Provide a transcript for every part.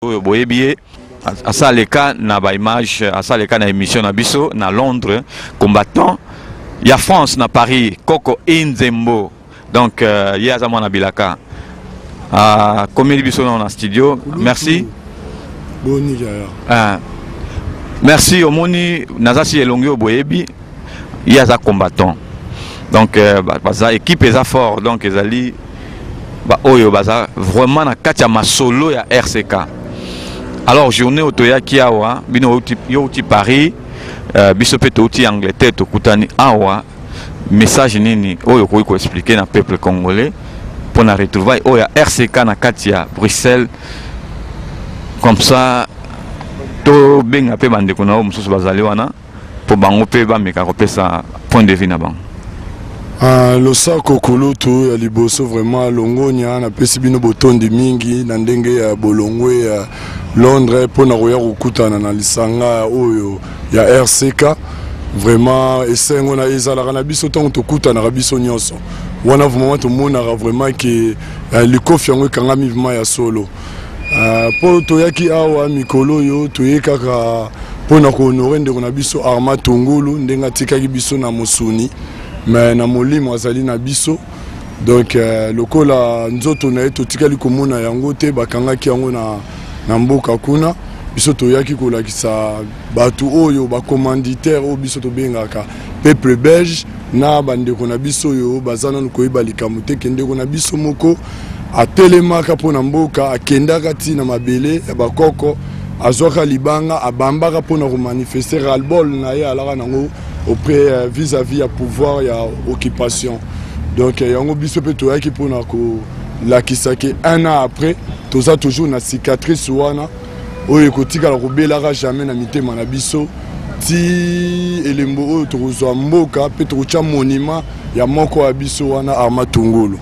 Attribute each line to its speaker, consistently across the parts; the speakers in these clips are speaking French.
Speaker 1: boyebi asaleka na ba image asaleka na émission na biso na Londres combattant ya France na Paris Koko Inzembo donc yaza mwana bilaka comédie biso na studio merci
Speaker 2: boni jaya
Speaker 1: merci omoni nazasi elongi boyebi yaza combattant donc baza équipe eza fort donc ezali ba oyo baza vraiment na kati ya masolo ya RCK. Alors journée otoyaki awa bino yoti Paris biso pe toti Angleterre to kutani awa message nini oyo ko expliquer na peuple congolais pour na retrouver oya RCK na kati ya Bruxelles comme ça to benga pe bande ko na mususu bazali wana pour bango pe ba meka ko pesa point de vue na bango.
Speaker 2: Le sako koloto ya liboso vraiment longonya na pesi bino botondi mingi na ndenge ya bolongwe ya Londres pour na roya kukutana na lisanga oyo ya RCK vraiment esengo na ezala na biso tango tokutana na biso nyonso wana vraiment to mona vraiment que likofi yango kanga vivement ya solo po to yaki awa mikolo yo to yekaka pona ko honorer ndeko na biso Arma Tongolo ndenga tikaki biso na Mosuni mais na molimo azali na biso donc lokola nzoto na eto tikali komona yango te bakangaki yango na mboka kuna biso toyaki kolakisa batu oyo ba commanditaire o biso to bengaka peuple belge na bandeko na biso yo bazana koyiba likambo te kendeko na biso moko atelemaka pona mboka akendaka ti na mabele ya bakoko azwaka libanga abambaka pona ko manifester ras-le-bol na ye alaka nango auprès vis-à-vis à pouvoir et à occupation. Donc yango biso pe toyaki pona ko lakisaki un an après toza toujours na cicatrice wana oyo kotika la kobelaka jamais na mitema na biso ti elembo oyo tokozwa mboka pe tokotia monument ya moko ya biso wana Arma Tongolo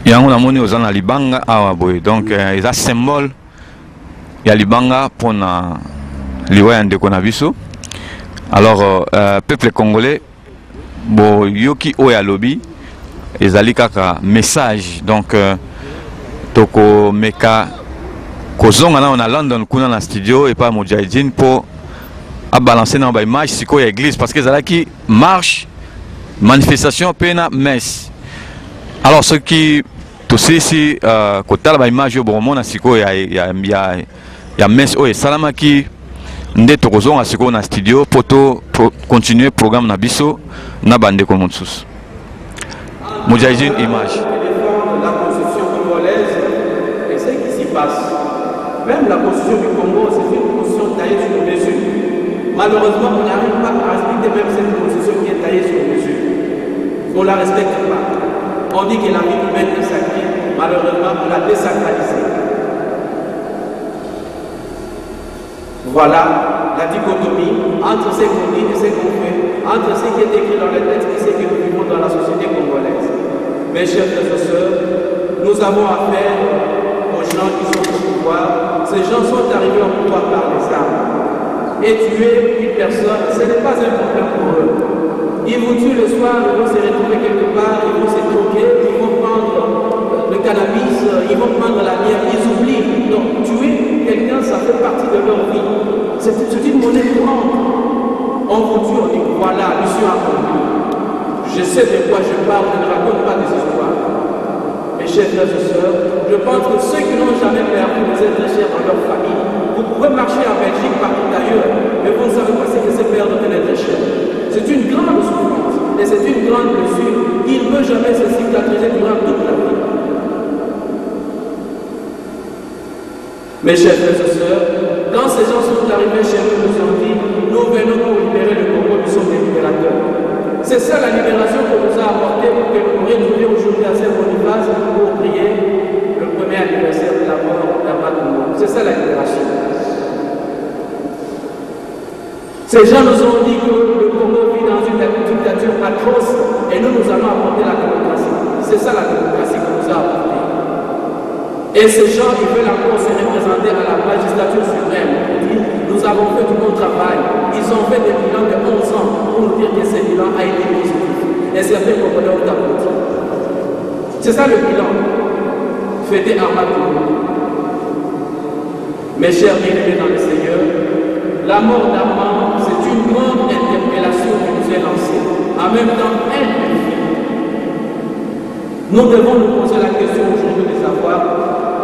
Speaker 1: yango namoni oza na libanga awa boye donc eza symbole ya libanga pona liwa ya ndeko na biso. Alors, peuple congolais, bo yoki oya lobby, ezali kaka message. Donc, toko meka kozonga na on a London kuna na studio et pas Mujahideen pour à balancer dans ba image siko ya église parce que ezala ki marche, manifestation pena messe. Alors ceux qui tous ici kotala ba image yo bon mona siko ya messe oye salamaki nde tokozonga siko na studio poto continuer programme na biso na bande ko montsus Mujahideen image
Speaker 3: la constitution congolaise et ce qui s'y passe. Même la constitution du Congo, c'est une constitution taillée sur mesure. Malheureusement, on n'arrive pas à respecter même cette constitution qui est taillée sur mesure. On ne la respecte pas. On dit que la vie humaine est sacrée. Malheureusement, on l'a désacralisée. Voilà la dichotomie entre ce qu'on dit et ce qu'on fait, entre ce qui est écrit dans les textes et ce que nous vivons dans la société congolaise. Mes chers frères et sœurs, nous avons affaire aux gens qui sont au pouvoir. Ces gens sont arrivés au pouvoir par les armes. Et tuer une personne, ce n'est pas un problème pour eux. Ils vous tuent le soir, ils vont se retrouver quelque part, ils vont se troquer, ils vont prendre le cannabis, ils vont prendre la bière, ils oublient. Donc tuer quelqu'un, ça fait partie de leur vie. C'est une monnaie courante. On vous tue, on dit voilà, mission accomplie. Je sais de quoi je parle, je ne raconte pas des histoires. Mes chers frères et sœurs, je pense que ceux qui n'ont jamais perdu des êtres chers dans leur famille, vous pouvez marcher en Belgique, partout ailleurs, mais vous ne savez pas ce que c'est perdre un être cher. C'est une grande souffrance et c'est une grande blessure qui ne peut jamais se cicatriser durant toute la vie. Mes chers frères et sœurs, quand ces gens sont arrivés chez nous, nous ont dit, nous venons pour libérer le Congo, nous sommes des libérateurs. C'est ça la libération qu'on nous a apportée pour que nous retrouvions aujourd'hui à Saint-Boniface pour prier le premier anniversaire de la mort d'Arma Tongolo. C'est ça la libération. Ces gens nous ont dit que le Congo vit dans une dictature atroce et nous allons apporter la démocratie. C'est ça la démocratie qu'on nous a apportée. Et ces gens, ils veulent encore se représenter à la magistrature suprême. Nous avons fait du bon travail. Ils ont fait des bilans de 11 ans pour nous dire que ce bilan a été positif. Et certains Congolais ont applaudi. C'est ça le bilan. Fêter Arma Tongolo. Mes chers bien-aimés dans le Seigneur, la mort d'Armand, c'est une grande interpellation qui nous est lancée. En même temps, un défi. Nous devons nous poser la question aujourd'hui de savoir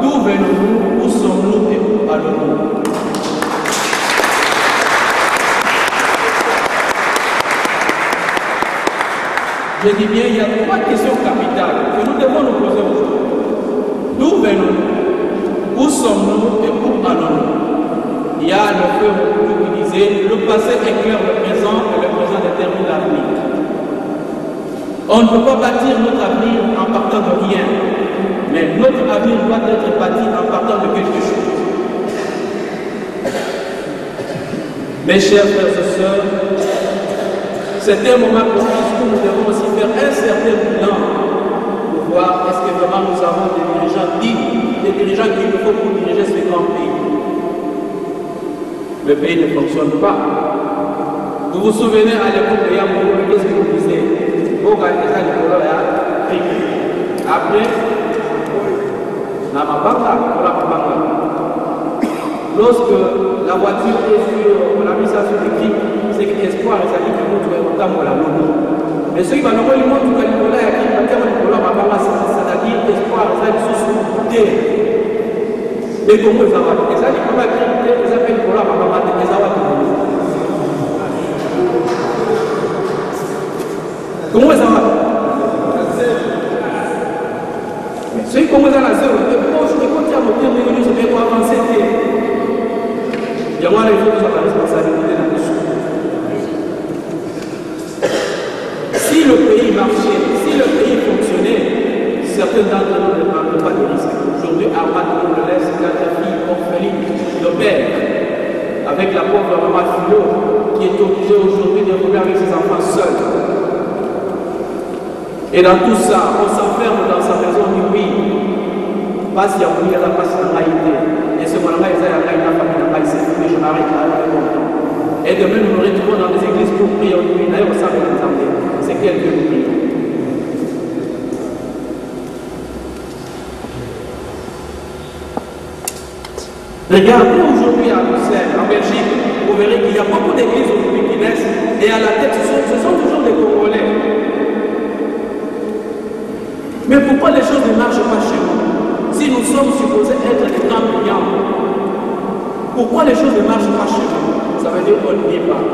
Speaker 3: d'où venons-nous, où sommes-nous et où allons-nous. Je dis bien, il y a trois questions capitales que nous devons nous poser aujourd'hui. D'où venons-nous? Où sommes-nous et où allons-nous? Il y a le frère qui disait, le passé éclaire le présent et le présent détermine l'avenir. On ne peut pas bâtir notre avenir en partant de rien, mais notre avenir doit être bâti en partant de quelque chose. Mes chers frères et sœurs, c'est un moment pour nous nous devons aussi faire un certain bilan pour voir est-ce que vraiment nous avons des dirigeants dignes, des dirigeants qu'il nous faut pour diriger ce grand pays. Le pays ne fonctionne pas. Vous vous souvenez à l'époque de Yamoulou, qu'est-ce que vous disiez? Après, lorsque la voiture est sur, on a mis ça sur l'équipe, c'est que l'espoir est allé que nous trouvons autant pour la logo. Mais ceux qui vont nous montrer que Nicolas est qui va c'est-à-dire l'espoir est allé sous-souder. Mais comment ça va? Et ça, il faut pas critiquer, ils appellent Nicolas, et ça va tout. Comment ça va? Ceux qui commencent à la zéro, je compte à mon terme de je vais avancer. Il y a moins de choses qui sont la responsabilité là-dessus. Si le pays marchait, si le pays fonctionnait, certains d'entre nous ne prennent pas de risques. Aujourd'hui, Armand nous le laisse, quatre filles orphelines de père, avec la pauvre maman Philo, qui est obligée aujourd'hui de vivre avec ses enfants seuls. Et dans tout ça, on s'enferme dans sa maison, on dit oui, parce qu'il y a oublié la passe de réalité. Et ce moment-là, ils ont la famille, n'a pas essayé, mais je m'arrête là, et demain, nous nous retrouvons dans des églises pour prier, on dit, d'ailleurs, on s'en va les emmener. C'est quel Dieu nous prie. Regardez aujourd'hui à Bruxelles, en Belgique, vous verrez qu'il y a beaucoup d'églises aujourd'hui qui naissent, et à la tête, ce sont toujours des Congolais. Mais pourquoi les choses ne marchent pas chez nous? Si nous sommes supposés être des grands clients, pourquoi les choses ne marchent pas chez nous? Ça veut dire qu'on n'y est pas.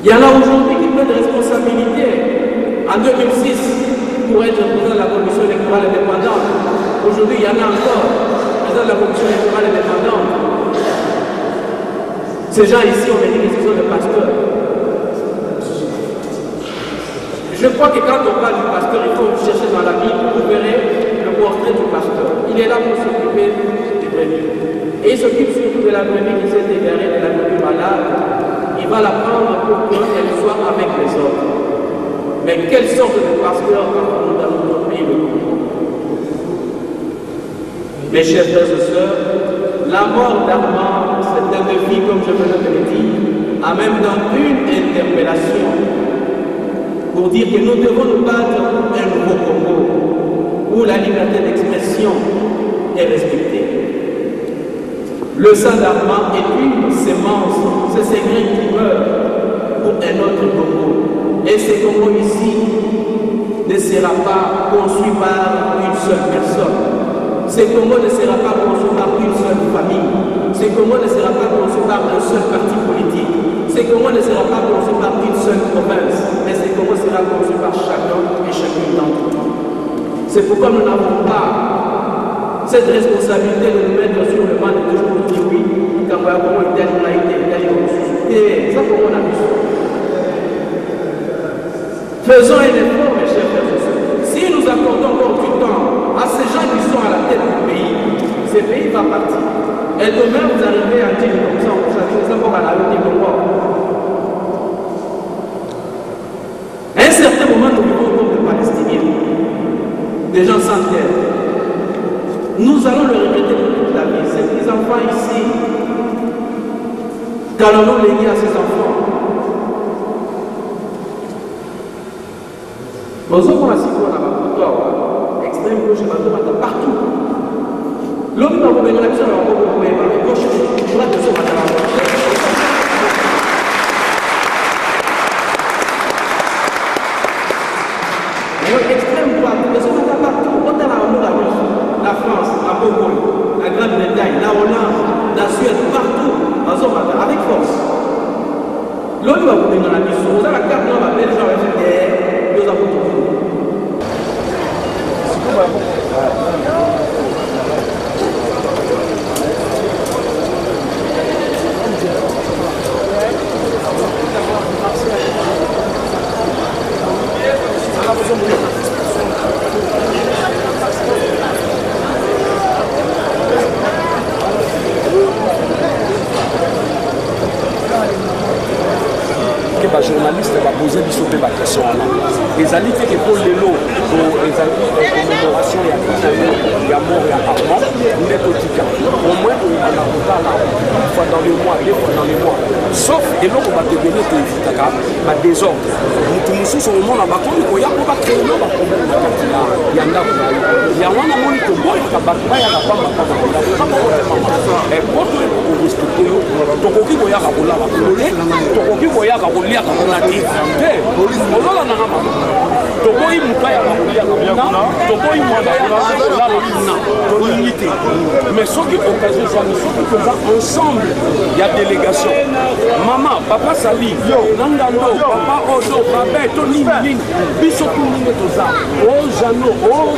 Speaker 3: Il y en a aujourd'hui qui prennent des responsabilités. En 2006, pour être président de la commission électorale indépendante, aujourd'hui il y en a encore, président de la commission électorale indépendante. Ces gens ici, on a dit que ce sont des pasteurs. Je crois que quand on parle du pasteur, il faut chercher dans la Bible, vous verrez le portrait du pasteur. Il est là pour s'occuper des brebis. Et il s'occupe surtout de la brebis qui s'est égarée, de la brebis malade. Il va la prendre pour qu'elle soit avec les autres. Mais quelle sorte de pasteur avons-nous dans notre pays le Congo? Mes chers frères et sœurs, la mort d'Armand, c'est un défi, comme je venais de le dire, a même dans une interpellation. Pour dire que nous devons nous battre pour un nouveau Congo, où la liberté d'expression est respectée. Le sang d'Armand est une sémence, c'est ces grains qui meurent pour un autre Congo. Et ce Congo ici ne sera pas construit par une seule personne. Ce Congo ne sera pas construit par une seule famille. Ce Congo ne sera pas construit par un seul parti politique. Ce Congo ne sera pas construit par une seule province, mais ce Congo sera construit par chacun et chacune d'entre nous. C'est pourquoi nous n'avons pas cette responsabilité de nous mettre sur le banc de toujours dire oui, quand on a comment il a été, et ça pour mon avis. Faisons un effort, mes chers frères et sœurs. Si nous accordons encore du temps à ces gens qui sont à la tête du pays, ce pays va partir. Et demain, vous arrivez à dire comme ça, vous savez, c'est encore à la route du Congo. À un certain moment, nous vivons comme des Palestiniens, des gens sans terre. Nous allons le regretter toute la vie. Ces petits enfants ici, qu'allons-nous léguer à ces enfants? Nous avons la situation extrême gauche et partout. L'homme va vous mettre la mission dans le gauche, droite de son matin. L'extrême droite, mais on va partout, autant la France, la Pologne, la Grande-Bretagne, la Hollande, la Suède, partout, avec force. L'autre va vous mettre dans la mission, vous avez la carte, on va mettre les gens avec terre, nous avons tout.
Speaker 4: Journaliste va poser des questions. Les alliés qui pour les lots, les commémorations, il y a mort et Armand, vous êtes au Tika. Au moins, on a une fois dans les mois, deux fois dans les mois. Sauf, et là, on va devenir un désordre. Nous sommes sur le monde, on va créer un problème. Il y en a un monde qui est bon, il y a un monde qui est mais ce qui est occasion, c'est ensemble, il y a délégation. Maman, papa Sali, Nangando, papa Odo, papa Tony, Biso Toumine Toza, Oh Jano, Oh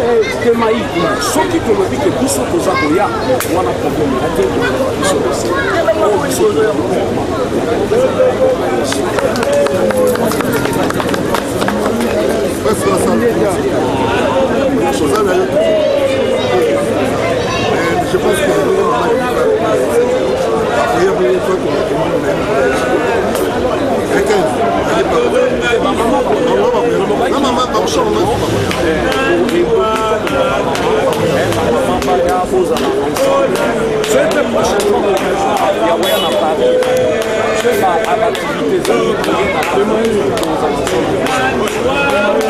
Speaker 4: Temaï, ce qui te le dit que Biso Toza Goya, on a un problème.
Speaker 5: Je pense que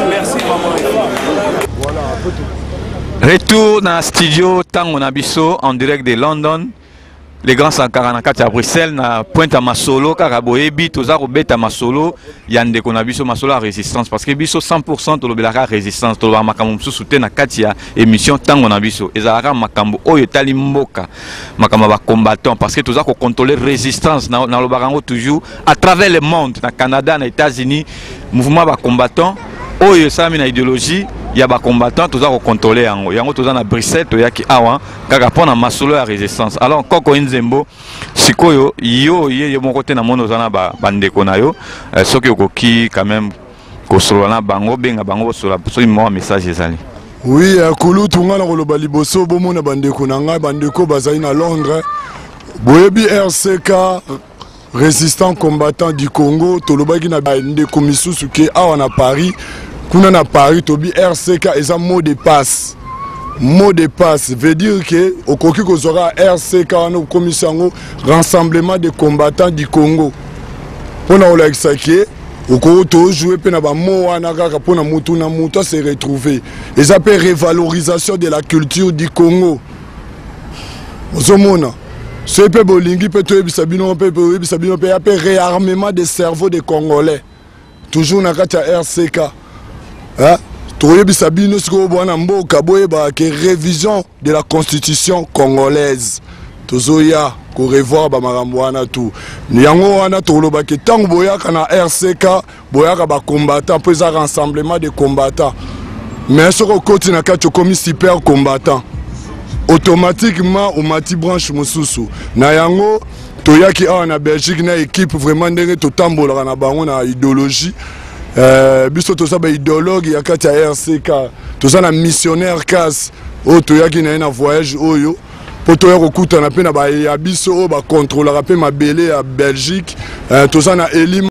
Speaker 4: merci maman.
Speaker 1: Retour dans le studio Tango Nabiso en direct de London. Les grands Sankara à Bruxelles, na pointe à Masolo, Karaboebi, Toza Robeta Masolo, Yande Konabiso Masolo à résistance. Parce que Biso 100% de l'obélara résistance, de l'Amakamou soutien na Katia, émission Tango Nabiso. Et Zara Makambo, Oyetali Mboka, Makamaba combattant. Parce que Toza ko contrôler résistance dans l'Obarango toujours, à travers le monde, na Canada, na États-Unis, mouvement combattant, Oyo Sami na idéologie. Il y a des combattants, tous ont contrôlé. Il y a des à Bruxelles, il y a des gens qui masolo à résistance. Alors, quand on Nzembo, si yo yo mon côté na mono zana bande konayo, ce qui quand même kosolana bango benga bango sola so mo message ezali.
Speaker 2: Oui, Kulu tunga na koloba liboso bomo na bande konanga bande ko bazali na Londres. Boyebi RCK résistant combattant du Congo, tolobaki na bande komisusu ke awa na Paris. Kuna na Paris, tobi RCK est un mot de passe. Mot de passe veut dire que au koki kozora RCK no commission rassemblement des combattants du Congo. Pona ola exake, au koto jouer pe na ba mo wana kaka pona mutu na mutu se retrouver. Et ça peut revalorisation de la culture du Congo. Ozomona. Ce pe bolingi pe to ebisabino pe ebisabino pe appel réarmement des cerveaux des Congolais. Toujours na kata RCK. Révision de la constitution congolaise. Tozoya, ko revoir ba maramwana tout. Niango wana toloba ke tango boya kana RCK, boya ka ba combattant, peu ça rassemblement de combattants. Mais ce ko koti na kati comme super combattant. Automatiquement au mati branche mususu. Na yango toyaki en Belgique na équipe vraiment ndenge to tambola na bango na idéologie. Biso to saba idéologue ya kati ya RCK to sana missionnaire casse o to yaki na voyage oyo po to yako kuta na pe na ba ya biso o ba contrôler pe mabele ya Belgique to sana elim